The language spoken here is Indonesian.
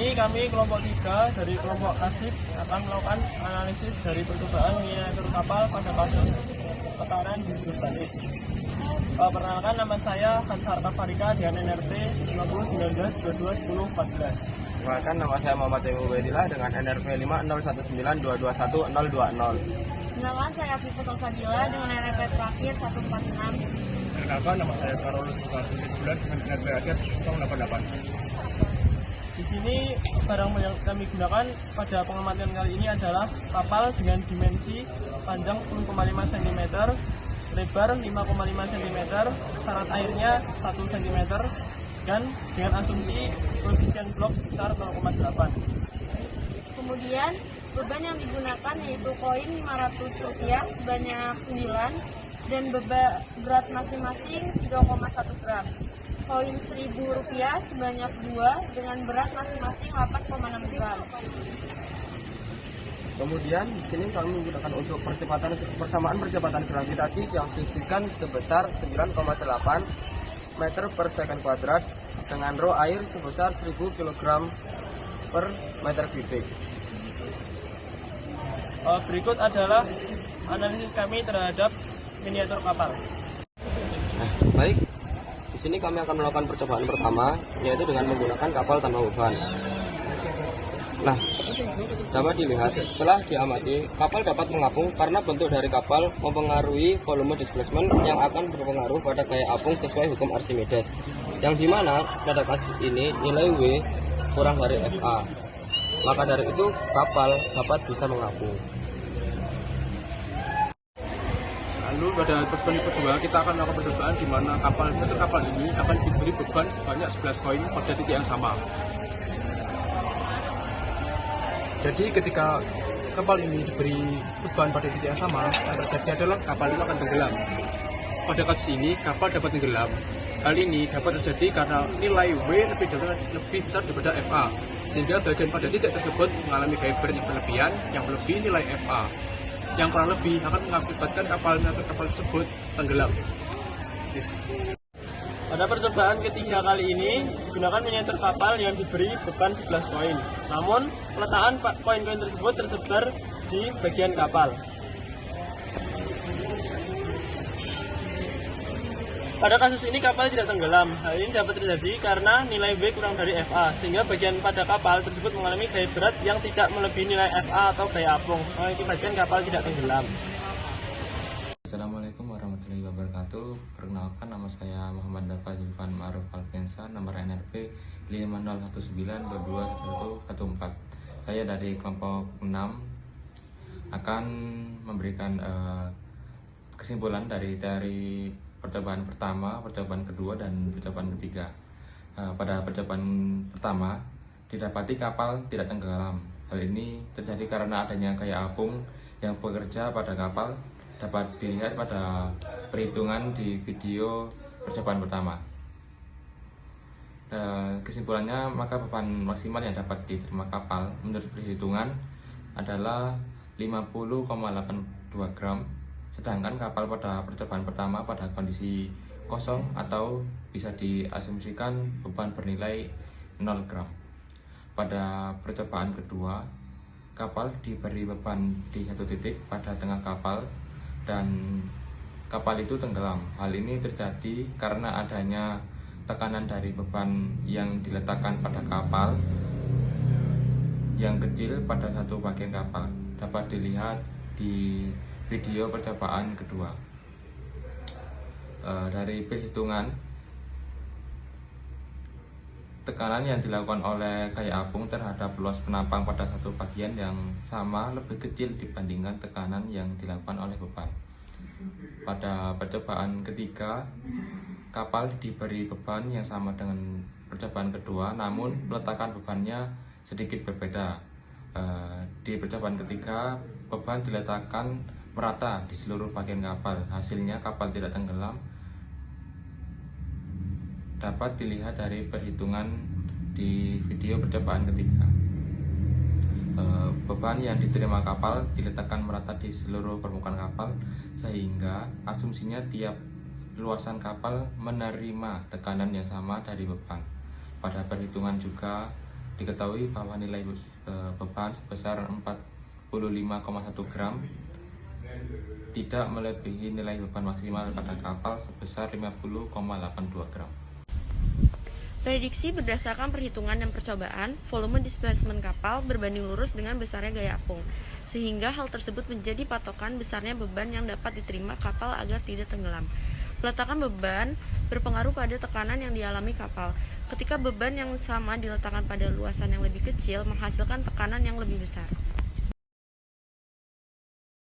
sini kami kelompok 3 dari kelompok Kasib akan melakukan analisis dari percobaan miniatur kapal pada kasus tekanan di jurus balik. Perkenalkan, nama saya Hansar Kafarika dengan NRP 5019221014. Perkenalkan, nama saya Muhammad Ubedillah dengan NRP 50192211020. Perkenalkan, saya Fifutul Fadila dengan NRP terakhir 146. Perkenalkan, nama saya Karolus Bulan dengan NRP akhir 088. Di sini barang yang kami gunakan pada pengamatan kali ini adalah kapal dengan dimensi panjang 10,5 cm, lebar 5,5 cm, syarat airnya 1 cm, dan dengan asumsi koefisien blok sebesar 0,8. Kemudian beban yang digunakan yaitu koin Rp500 sebanyak 9 dan berat masing-masing 3,1 gram. Koin Rp1.000 sebanyak 2 dengan berat masing-masing 8,6 gram. Kemudian di sini kami menggunakan untuk persamaan percepatan gravitasi yang diasumsikan sebesar 9,8 meter per second kuadrat dengan rho air sebesar 1000 kg per meter kubik. Berikut adalah analisis kami terhadap miniatur kapal. Baik, di sini kami akan melakukan percobaan pertama, yaitu dengan menggunakan kapal tanpa beban. Nah, dapat dilihat setelah diamati, kapal dapat mengapung karena bentuk dari kapal mempengaruhi volume displacement yang akan berpengaruh pada gaya apung sesuai hukum Archimedes, yang dimana pada kasus ini nilai W kurang dari FA. Maka dari itu kapal dapat bisa mengapung. Lalu pada percobaan kedua kita akan melakukan percobaan di mana kapal ini akan diberi beban sebanyak 11 koin pada titik yang sama. Jadi ketika kapal ini diberi beban pada titik yang sama, yang terjadi adalah kapal itu akan tenggelam. Pada kasus ini kapal dapat tenggelam. Hal ini dapat terjadi karena nilai W lebih besar daripada FA, sehingga bagian pada titik tersebut mengalami gaya berat yang berlebihan yang melebihi nilai FA, yang kurang lebih akan mengakibatkan kapal tersebut tenggelam. Pada percobaan ketiga kali ini, gunakan miniatur kapal yang diberi beban 11 koin. Namun, peletakan koin-koin tersebut tersebar di bagian kapal. Pada kasus ini kapal tidak tenggelam. Hal ini dapat terjadi karena nilai W kurang dari FA, sehingga bagian pada kapal tersebut mengalami gaya berat yang tidak melebihi nilai FA atau gaya apung, mengakibatkan kapal tidak tenggelam. Assalamualaikum warahmatullahi wabarakatuh. Perkenalkan, nama saya Muhammad Dafa Julfan Ma'ruf Alfiansa, nomor NRP 501922114. Saya dari kelompok 6 akan memberikan kesimpulan dari teori percobaan pertama, percobaan kedua, dan percobaan ketiga. Pada percobaan pertama, didapati kapal tidak tenggelam. Hal ini terjadi karena adanya gaya apung yang bekerja pada kapal, dapat dilihat pada perhitungan di video percobaan pertama. Kesimpulannya, maka beban maksimal yang dapat diterima kapal menurut perhitungan adalah 50,82 gram. Sedangkan kapal pada percobaan pertama pada kondisi kosong atau bisa diasumsikan beban bernilai 0 gram. Pada percobaan kedua, kapal diberi beban di satu titik pada tengah kapal dan kapal itu tenggelam. Hal ini terjadi karena adanya tekanan dari beban yang diletakkan pada kapal yang kecil pada satu bagian kapal. Dapat dilihat di video percobaan kedua. Dari perhitungan, tekanan yang dilakukan oleh gaya apung terhadap luas penampang pada satu bagian yang sama lebih kecil dibandingkan tekanan yang dilakukan oleh beban. Pada percobaan ketiga, kapal diberi beban yang sama dengan percobaan kedua, namun peletakan bebannya sedikit berbeda. Di percobaan ketiga, beban diletakkan merata di seluruh bagian kapal. Hasilnya kapal tidak tenggelam. Dapat dilihat dari perhitungan di video percobaan ketiga. Beban yang diterima kapal diletakkan merata di seluruh permukaan kapal, sehingga asumsinya tiap luasan kapal menerima tekanan yang sama dari beban. Pada perhitungan juga diketahui bahwa nilai beban sebesar 45,1 gram tidak melebihi nilai beban maksimal pada kapal sebesar 50,82 gram. Prediksi berdasarkan perhitungan dan percobaan, volume displacement kapal berbanding lurus dengan besarnya gaya apung, sehingga hal tersebut menjadi patokan besarnya beban yang dapat diterima kapal agar tidak tenggelam. Peletakan beban berpengaruh pada tekanan yang dialami kapal. Ketika beban yang sama diletakkan pada luasan yang lebih kecil, menghasilkan tekanan yang lebih besar.